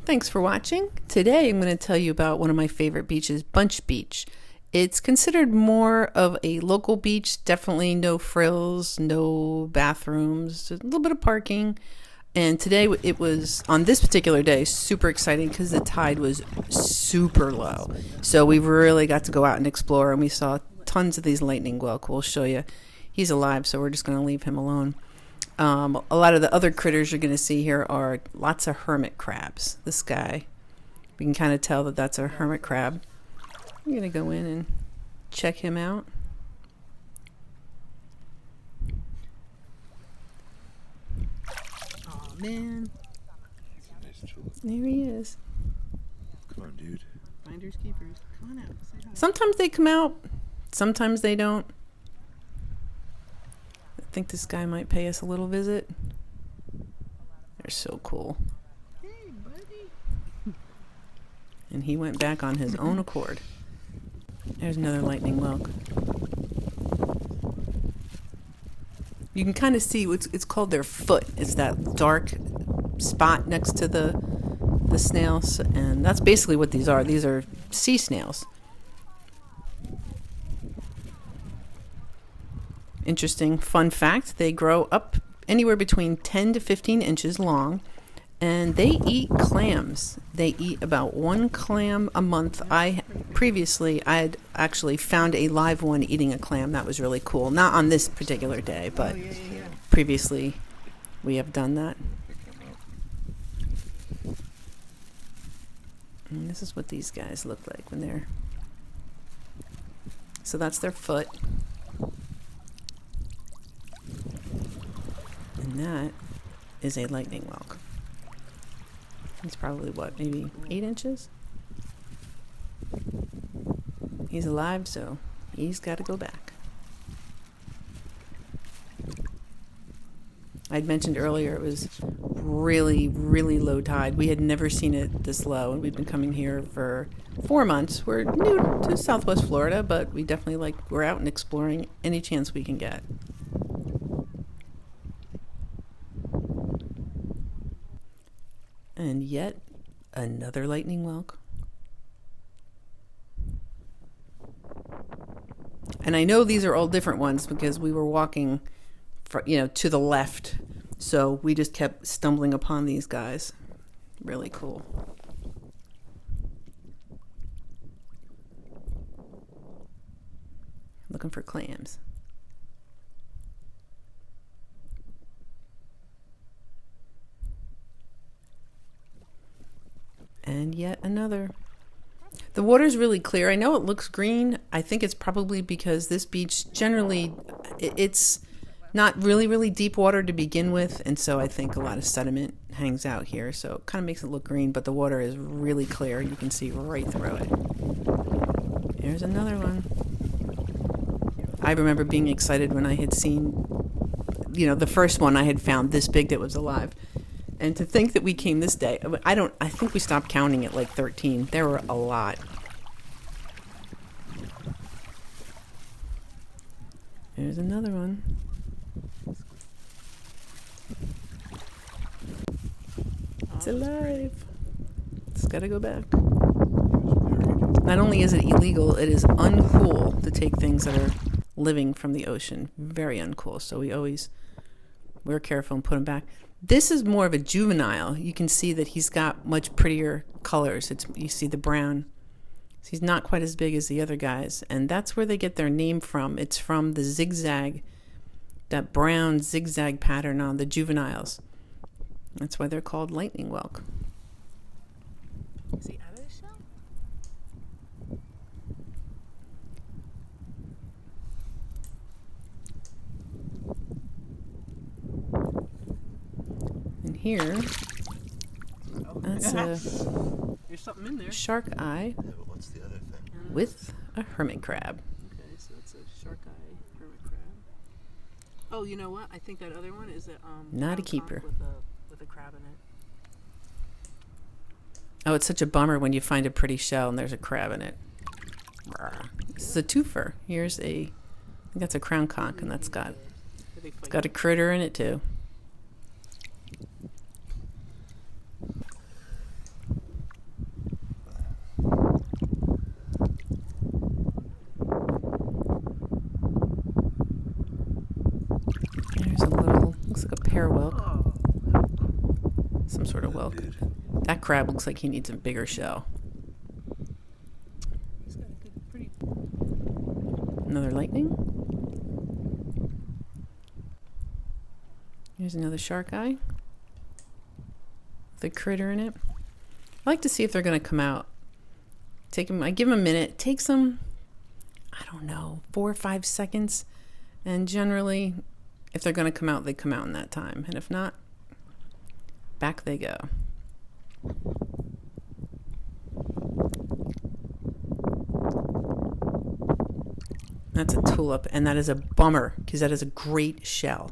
Thanks for watching. Today I'm going to tell you about one of my favorite beaches, Bunche Beach. It's considered more of a local beach, definitely no frills, no bathrooms, a little bit of parking. And today it was, on this particular day, super exciting because the tide was super low. So we really got to go out and explore, and we saw tons of these lightning whelk. We'll show you. He's alive, so we're just going to leave him alone. A lot of the other critters you're going to see here are lots of hermit crabs. This guy, we can kind of tell that that's a hermit crab. I'm going to go in and check him out. Oh man. There he is. Come on, dude. Finders keepers. Come on out. Say hi. Sometimes they come out, sometimes they don't. I think this guy might pay us a little visit. They're so cool. Hey, buddy. And he went back on his own accord. There's another lightning whelk. You can kind of see it's called their foot. It's that dark spot next to the snails, and that's basically what these are. These are sea snails. Interesting fun fact, they grow up anywhere between 10 to 15 inches long, and they eat clams. They eat about 1 clam a month. I had actually found a live one eating a clam. That was really cool. Not on this particular day, but previously we have done that. And this is what these guys look like when they're... So that's their foot. And that is a lightning whelk. He's probably, what, maybe 8 inches? He's alive, so he's got to go back. I'd mentioned earlier it was really, really low tide. We had never seen it this low, and we've been coming here for 4 months. We're new to Southwest Florida, but we definitely we're out and exploring any chance we can get. And yet another lightning whelk. And I know these are all different ones because we were walking to the left, so we just kept stumbling upon these guys. Really cool. Looking for clams. And yet another. The water's really clear. I know it looks green. I think it's probably because this beach generally, it's not really, really deep water to begin with. And so I think a lot of sediment hangs out here. So it kind of makes it look green, but the water is really clear. You can see right through it. There's another one. I remember being excited when I had seen, the first one I had found this big that was alive. And to think that we came this day, I think we stopped counting at like 13. There were a lot. There's another one. It's alive. It's got to go back. Not only is it illegal, it is uncool to take things that are living from the ocean. Very uncool. So we're careful and put them back. This is more of a juvenile. You can see that he's got much prettier colors. You see the brown. So he's not quite as big as the other guys. And that's where they get their name from. It's from the zigzag, that brown zigzag pattern on the juveniles. That's why they're called lightning whelk. Is he out of the shell? And here, that's There's something in there. a shark eye Yeah, but what's the other thing? with a hermit crab. Okay, so it's a shark eye hermit crab. Oh, you know what? I think that other one is a Not a brown keeper. conch with a crab in it. Oh, it's such a bummer when you find a pretty shell and there's a crab in it. This is a twofer. I think that's a crown conch, and it's got a critter in it too. There's a little, looks like a pear whelk. Oh, Some sort of Yeah, whelk. dude. That crab looks like he needs a bigger shell. he's got a good, pretty. Another lightning. Here's another shark eye. With a critter in it. I like to see if they're going to come out. I give them a minute. It takes them, I don't know, 4 or 5 seconds. And generally, if they're going to come out, they come out in that time. And if not, back they go. That's a tulip, and that is a bummer because that is a great shell.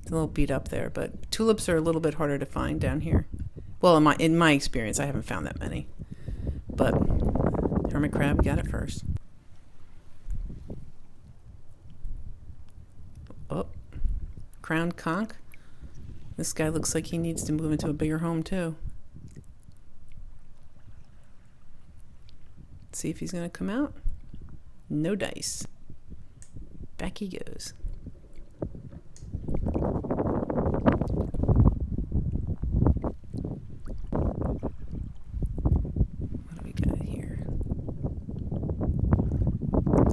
It's a little beat up there, but tulips are a little bit harder to find down here. Well, in my experience, I haven't found that many. But hermit crab got it first. Oh, crowned conch. This guy looks like he needs to move into a bigger home too. Let's see if he's going to come out. No dice. Back he goes. What do we got here?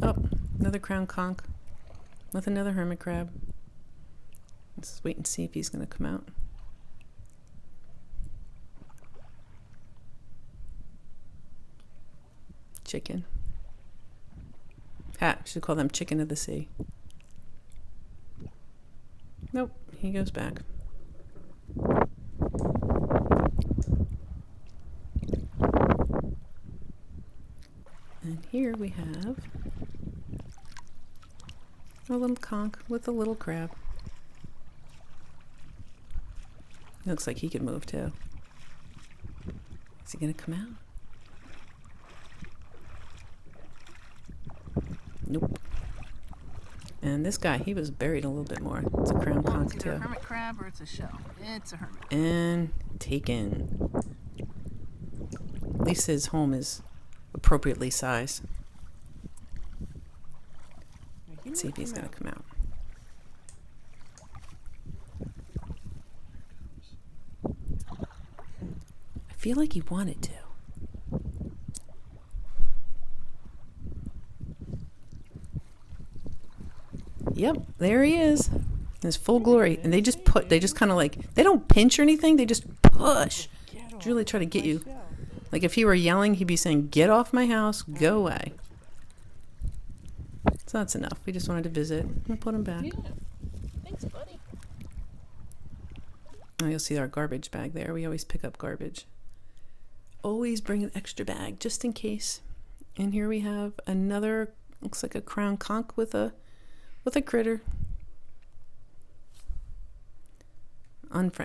Oh, another crown conch with another hermit crab. Let's wait and see if he's going to come out. Chicken. Should call them chicken of the sea. Nope, he goes back. And here we have a little conch with a little crab. Looks like he could move too. Is he gonna come out? Nope. And this guy, he was buried a little bit more. It's a crown conch It's too. either a hermit crab or it's a shell. It's a hermit. And taken. At least his home is appropriately sized. Let's see if he's gonna come out. I feel like he wanted to. Yep, there he is. In his full glory. And they just kind of like, they don't pinch or anything, they just push. Really try to get you. Like if he were yelling, he'd be saying, "Get off my house, go away." So that's enough. We just wanted to visit. We'll put him back. Yeah. Thanks, buddy. Oh, you'll see our garbage bag there. We always pick up garbage. Always bring an extra bag just in case. And here we have another, looks like a crown conch with a critter.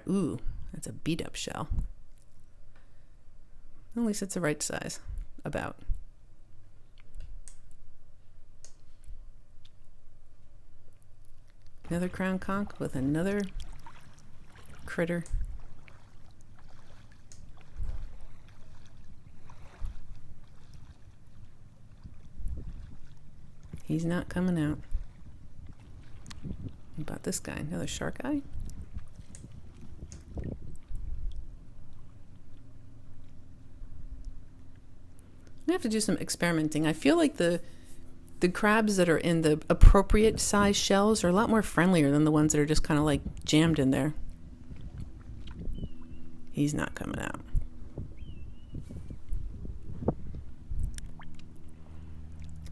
Ooh, that's a beat up shell. At least it's the right size. About. Another crown conch with another critter. He's not coming out. What about this guy? Another shark eye? I have to do some experimenting. I feel like the crabs that are in the appropriate size shells are a lot more friendlier than the ones that are just kind of like jammed in there. He's not coming out.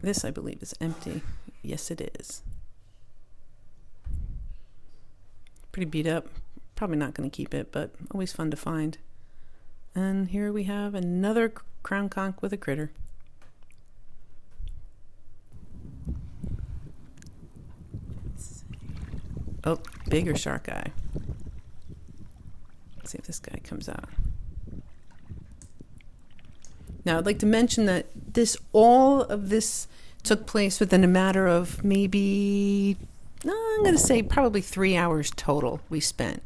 This, I believe, is empty. Yes, it is. Pretty beat up. Probably not going to keep it, but always fun to find. And here we have another crown conch with a critter. Oh, bigger shark eye. Let's see if this guy comes out. Now, I'd like to mention that all of this took place within a matter of maybe, I'm going to say probably 3 hours total we spent.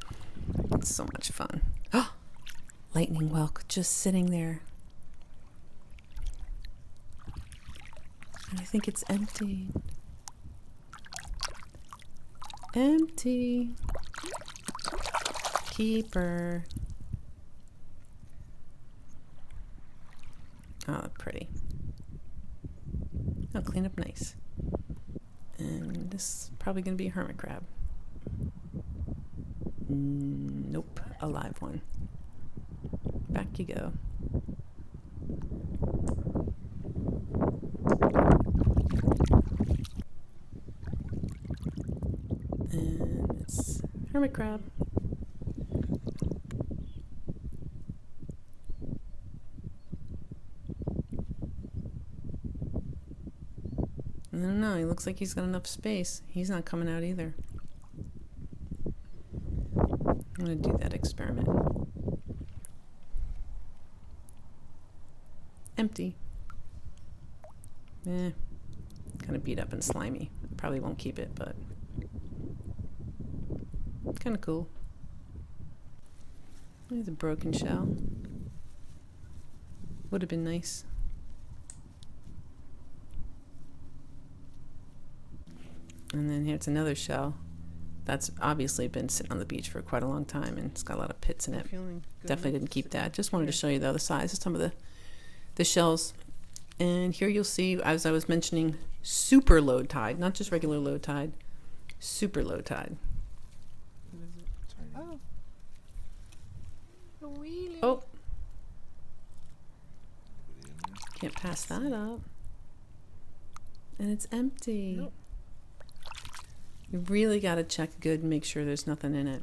It's so much fun. Oh, lightning whelk just sitting there. And I think it's empty. Empty. Keeper. Oh, pretty. Oh, clean up nice. And this is probably going to be a hermit crab. Nope, a live one. Back you go. And it's hermit crab. I don't know, he looks like he's got enough space. He's not coming out either. I'm going to do that experiment. Empty. Kind of beat up and slimy. Probably won't keep it, but kind of cool. There's a broken shell. Would have been nice. And then here's another shell. That's obviously been sitting on the beach for quite a long time, and it's got a lot of pits in it. Definitely didn't keep that. Just wanted to show you, though, the size of some of the shells. And here you'll see, as I was mentioning, super low tide, not just regular low tide, super low tide. Oh. Wheelie. Oh. Can't pass that up. And it's empty. Nope. You really got to check good and make sure there's nothing in it.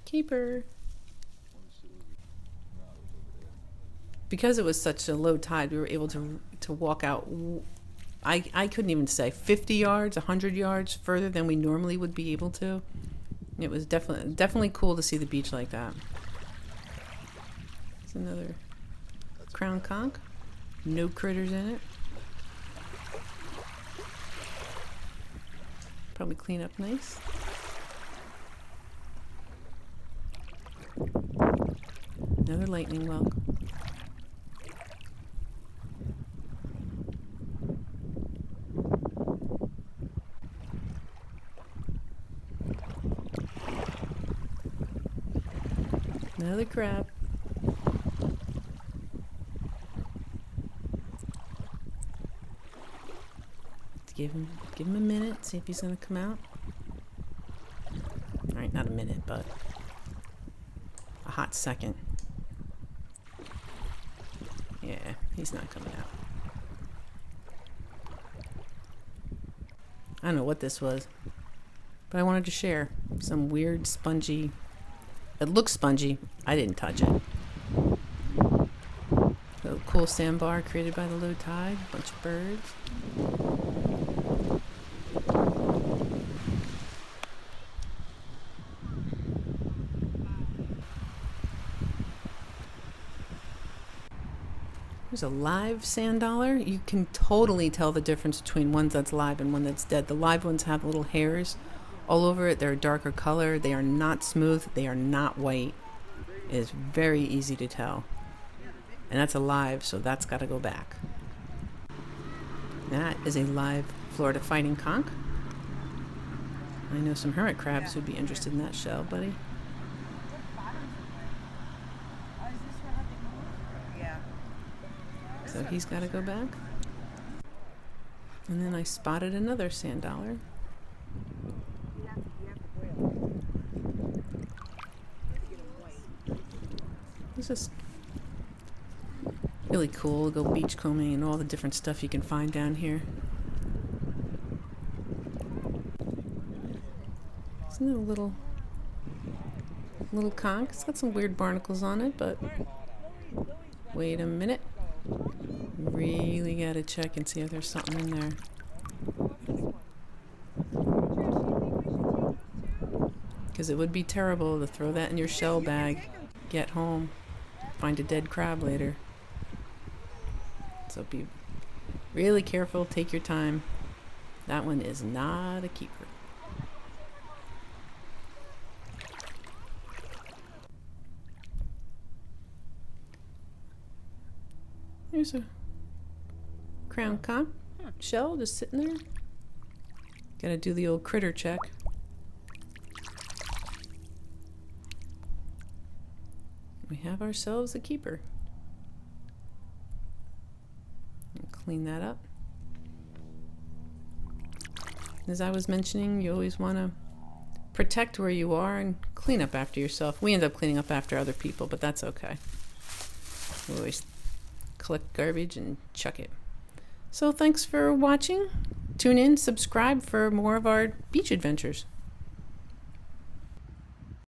Keeper. Because it was such a low tide, we were able to walk out, I couldn't even say 50 yards, 100 yards further than we normally would be able to. It was definitely cool to see the beach like that. It's another crown conch. No critters in it. Probably clean up nice. Another lightning whelk. Another crab. Give him a minute, see if he's gonna come out. Alright, not a minute, but a hot second. Yeah, he's not coming out. I don't know what this was, but I wanted to share some weird spongy. It looks spongy. I didn't touch it. A cool sandbar created by the low tide. Bunch of birds. There's a live sand dollar. You can totally tell the difference between one that's live and one that's dead. The live ones have little hairs all over it. They're a darker color. They are not smooth. They are not white. It is very easy to tell. And that's a live, so that's got to go back. That is a live Florida fighting conch. I know some hermit crabs who'd be interested in that shell, buddy. So he's got to go back. And then I spotted another sand dollar. This is really cool. Go beach combing and all the different stuff you can find down here. Isn't it a little conch? It's got some weird barnacles on it, but wait a minute. Really gotta check and see if there's something in there. Because it would be terrible to throw that in your shell bag, get home, find a dead crab later. So be really careful, take your time. That one is not a keeper. There's a crown conch shell just sitting there. Gotta do the old critter check. we have ourselves a keeper. Clean that up. As I was mentioning, you always want to protect where you are and clean up after yourself. We end up cleaning up after other people, but that's okay. We always collect garbage and chuck it. So thanks for watching. Tune in, subscribe for more of our beach adventures.